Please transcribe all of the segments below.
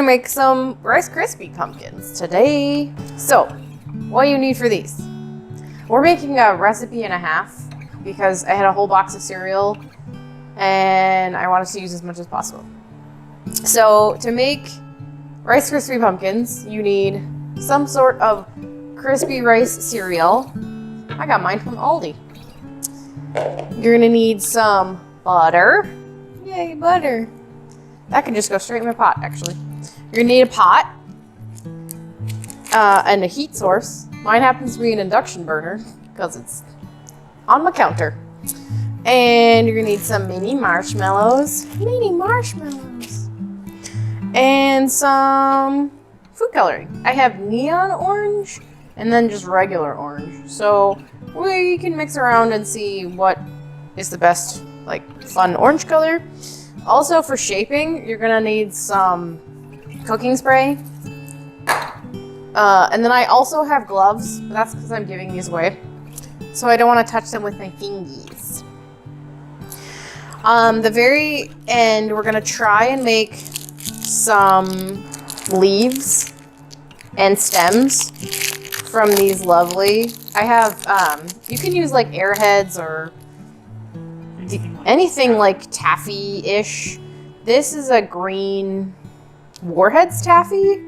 make some Rice Krispy Pumpkins today. So, what do you need for these? We're making a recipe and a half because I had a whole box of cereal and I wanted to use as much as possible. So, to make Rice Krispy Pumpkins, you need some sort of crispy rice cereal. I got mine from Aldi. You're gonna need some butter. Yay, butter. That can just go straight in my pot, actually. You're gonna need a pot and a heat source. Mine happens to be an induction burner because it's on my counter. And you're gonna need some mini marshmallows. Mini marshmallows. And some food coloring. I have neon orange and then just regular orange. So we can mix around and see what is the best, like, fun orange color. Also, for shaping, you're gonna need some cooking spray. And then I also have gloves, but that's because I'm giving these away. So I don't want to touch them with my fingies. The very end, we're gonna try and make some leaves and stems from these lovely. I have, you can use like airheads or anything like taffy-ish. This is a green Warhead's taffy,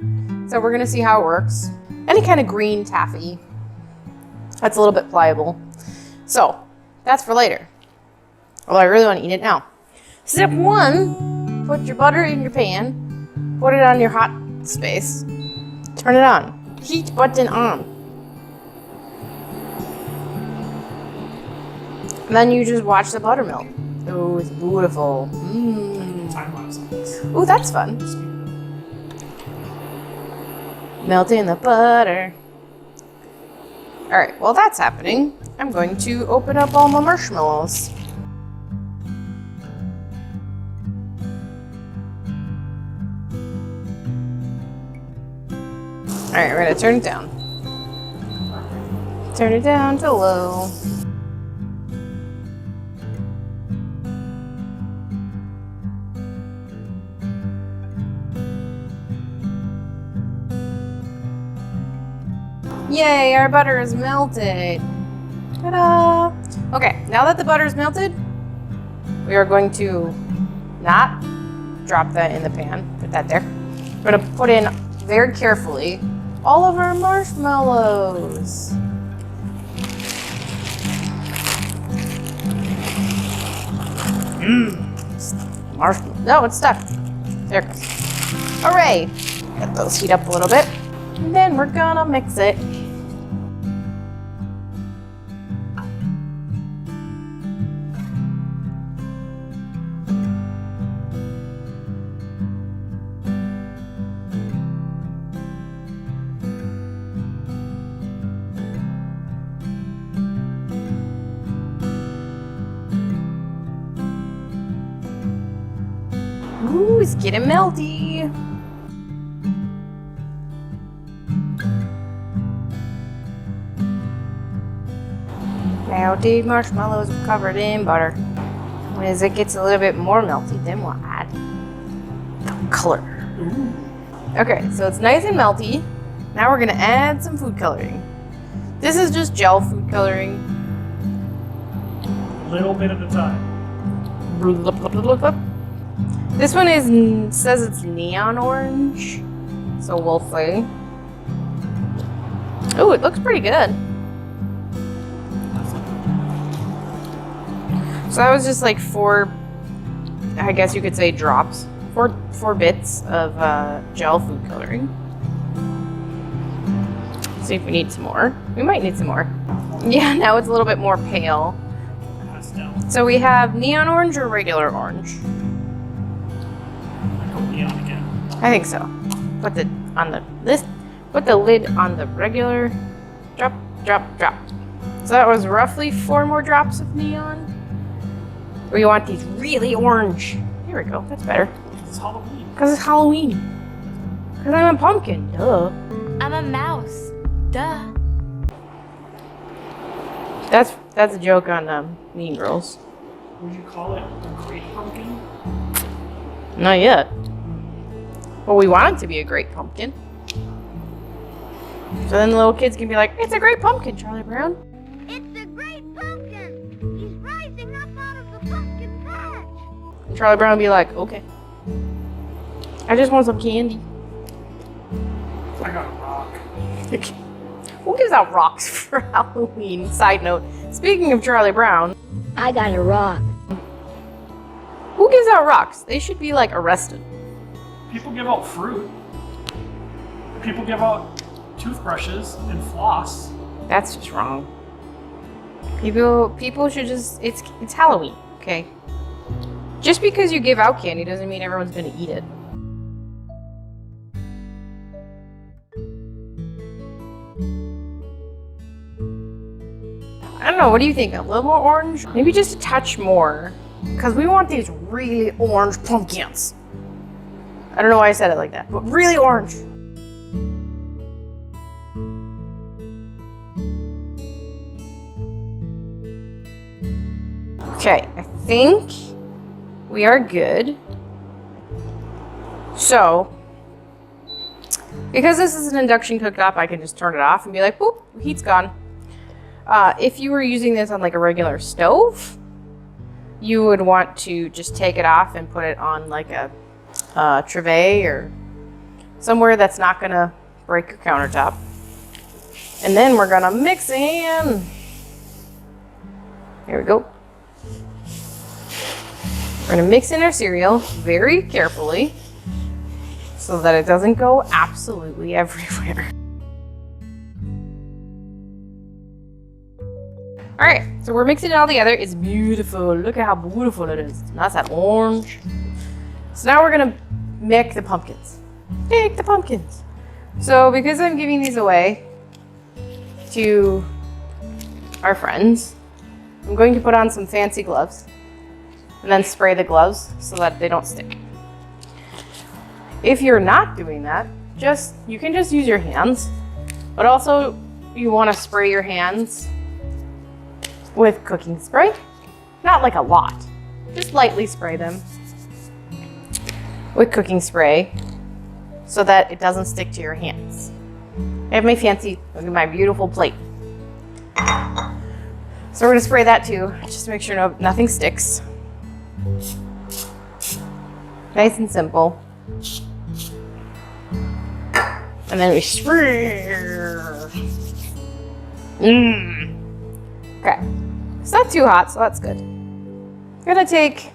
so we're gonna see how it works. Any kind of green taffy that's a little bit pliable. So that's for later. Although I really want to eat it now. Step 1, put your butter in your pan, put it on your hot space, turn it on. Heat button on. And then you just watch the butter melt. Oh, it's beautiful. Oh, that's fun. Melting the butter. All right, while that's happening, I'm going to open up all my marshmallows. All right, we're gonna turn it down. Turn it down to low. Yay, our butter is melted. Ta-da! Okay, now that the butter is melted, we are going to not drop that in the pan. Put that there. We're gonna put in very carefully all of our marshmallows. Marshmallow. No, it's stuck. There it goes. Hooray! Let those heat up a little bit. And then we're gonna mix it. Ooh, it's getting melty. Melted marshmallows covered in butter. As it gets a little bit more melty, then we'll add the color. Ooh. Okay, so it's nice and melty. Now we're gonna add some food coloring. This is just gel food coloring. A little bit at a time. This one says it's neon orange, so we'll see. Oh, it looks pretty good. So that was just like 4, I guess you could say drops, four bits of gel food coloring. See if we need some more. We might need some more. Yeah, now it's a little bit more pale. So we have neon orange or regular orange? Neon again. I think so. Put the lid on the regular. Drop, drop, drop. So that was roughly 4 more drops of neon. We want these really orange. Here we go. That's better. It's Halloween. Because it's Halloween. Because I'm a pumpkin. Duh. I'm a mouse. Duh. That's a joke on Mean Girls. Would you call it a great pumpkin? Not yet. Well, we want it to be a great pumpkin. So then the little kids can be like, it's a great pumpkin, Charlie Brown. It's a great pumpkin. He's rising up out of the pumpkin patch. And Charlie Brown will be like, okay. I just want some candy. I got a rock. Who gives out rocks for Halloween? Side note, speaking of Charlie Brown, I got a rock. who gives out rocks? They should be like arrested. People give out fruit. People give out toothbrushes and floss. That's just wrong. People should just, it's Halloween, okay? Just because you give out candy doesn't mean everyone's gonna eat it. I don't know, what do you think? A little more orange? Maybe just a touch more. Because we want these really orange pumpkins. I don't know why I said it like that, but really orange. Okay, I think we are good. So, because this is an induction cooktop, I can just turn it off and be like, boop, heat's gone. If you were using this on like a regular stove, you would want to just take it off and put it on like a trivet or somewhere that's not gonna break your countertop. And then we're gonna mix in. Here we go. We're gonna mix in our cereal very carefully so that it doesn't go absolutely everywhere. All right, so we're mixing it all together. It's beautiful. Look at how beautiful it is. That's that orange. So now we're gonna make the pumpkins. Make the pumpkins. So because I'm giving these away to our friends, I'm going to put on some fancy gloves and then spray the gloves so that they don't stick. If you're not doing that, you can just use your hands, but also you want to spray your hands with cooking spray. Not like a lot, just lightly spray them with cooking spray so that it doesn't stick to your hands. I have my fancy, look at my beautiful plate. So we're gonna spray that too, just to make sure nothing sticks. Nice and simple. And then we spray. Okay, it's not too hot, so that's good. I'm gonna take,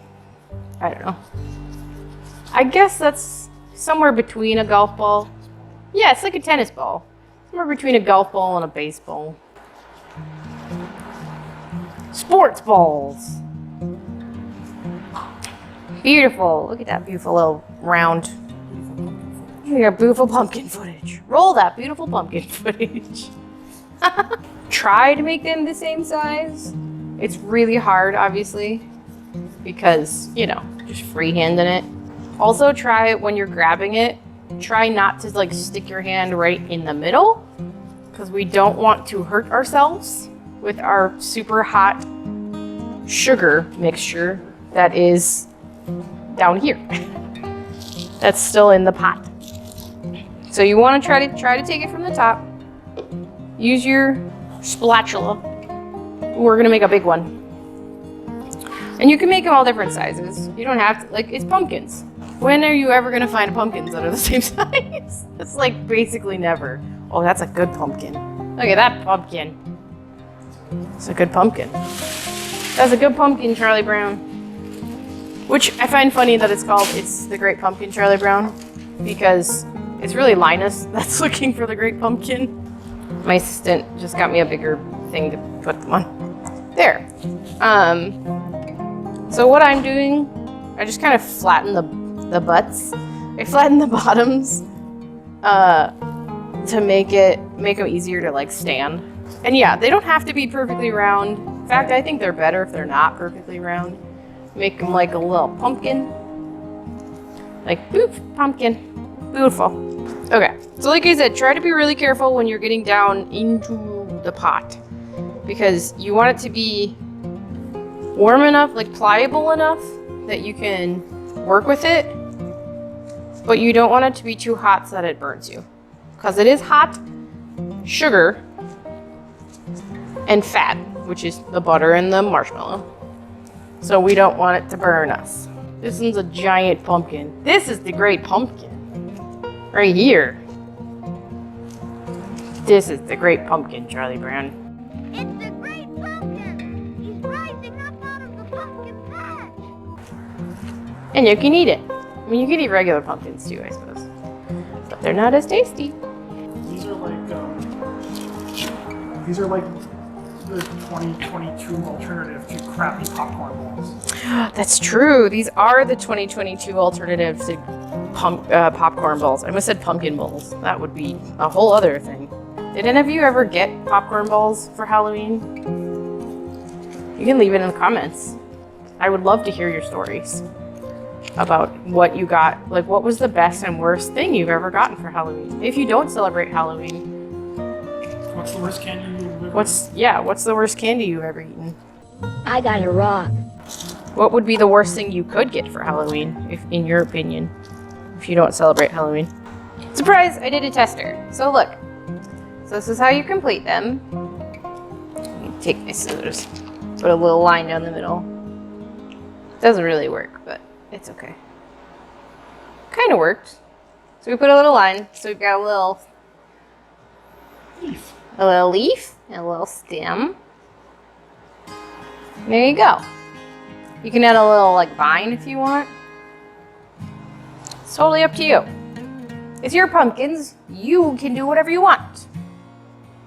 I don't know, I guess that's somewhere between a golf ball. Yeah, it's like a tennis ball. Somewhere between a golf ball and a baseball. Sports balls. Beautiful. Look at that beautiful little round. We got beautiful pumpkin footage. Roll that beautiful pumpkin footage. Try to make them the same size. It's really hard, obviously, because, you know, just freehanding it. Also, try when you're grabbing it, try not to like stick your hand right in the middle, because we don't want to hurt ourselves with our super hot sugar mixture that is down here. That's still in the pot. So you want to try to take it from the top. Use your spatula. We're gonna make a big one. And you can make them all different sizes. You don't have to, like, it's pumpkins. When are you ever gonna find pumpkins that are the same size? It's like basically never. Oh, that's a good pumpkin. Look at that pumpkin. It's a good pumpkin. That's a good pumpkin, Charlie Brown. Which I find funny that it's the Great Pumpkin Charlie Brown, because it's really Linus that's looking for the Great Pumpkin. My assistant just got me a bigger thing to put them on. There. So what I'm doing, I just kind of flatten the butts. I flatten the bottoms to make them easier to like stand. And yeah, they don't have to be perfectly round. In fact, I think they're better if they're not perfectly round. Make them like a little pumpkin. Like, boop, pumpkin. Beautiful. Okay, so like I said, try to be really careful when you're getting down into the pot, because you want it to be warm enough, like pliable enough that you can work with it, But you don't want it to be too hot so that it burns you. Because it is hot sugar and fat, which is the butter and the marshmallow. So we don't want it to burn us. This one's a giant pumpkin. This is the great pumpkin. Right here. This is the great pumpkin, Charlie Brown. It's the great pumpkin. He's rising up out of the pumpkin patch. And you can eat it. I mean, you can eat regular pumpkins too, I suppose. But they're not as tasty. These are like the 2022 alternative to crappy popcorn balls. That's true. These are the 2022 alternative to popcorn balls. I almost said pumpkin balls. That would be a whole other thing. Did any of you ever get popcorn balls for Halloween? You can leave it in the comments. I would love to hear your stories about what you got. Like, what was the best and worst thing you've ever gotten for Halloween? If you don't celebrate Halloween, What's the worst candy you've ever what's the worst candy you've ever eaten? I got a rock. What would be the worst thing you could get for Halloween, if in your opinion, if you don't celebrate Halloween? Surprise! I did a tester. So look. So this is how you complete them. Let me take my scissors. Put a little line down the middle. Doesn't really work, but it's okay. Kind of worked. So we put a little line. So we've got a little leaf? leaf and a little stem. There you go. You can add a little like vine if you want. It's totally up to you. It's your pumpkins. You can do whatever you want.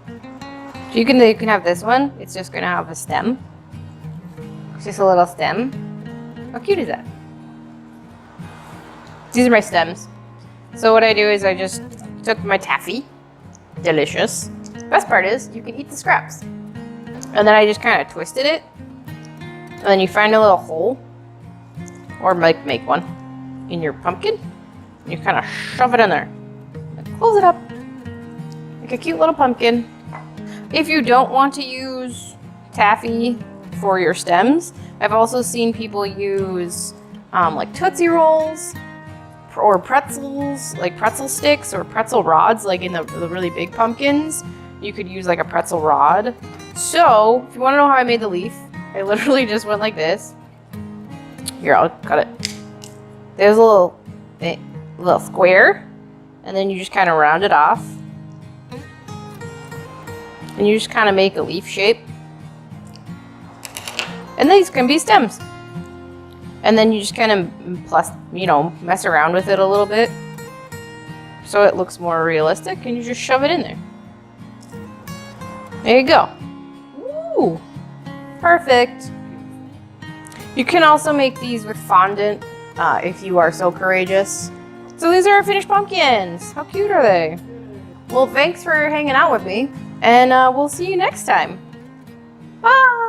So you can have this one. It's just gonna have a stem. It's just a little stem. How cute is that? These are my stems. So what I do is I just took my taffy. Delicious. Best part is you can eat the scraps. And then I just kind of twisted it. And then you find a little hole, or make one in your pumpkin. And you kind of shove it in there. And close it up. Like a cute little pumpkin. If you don't want to use taffy for your stems, I've also seen people use like Tootsie Rolls or pretzels, like pretzel sticks or pretzel rods, like in the really big pumpkins. You could use like a pretzel rod. So if you want to know how I made the leaf, I literally just went like this. Here, I'll cut it. There's a little square, and then you just kind of round it off. And you just kind of make a leaf shape. And these can be stems. And then you just kind of mess around with it a little bit so it looks more realistic, and you just shove it in there. There you go. Ooh, perfect. You can also make these with fondant if you are so courageous. So these are our finished pumpkins. How cute are they? Well, thanks for hanging out with me, and we'll see you next time. Bye.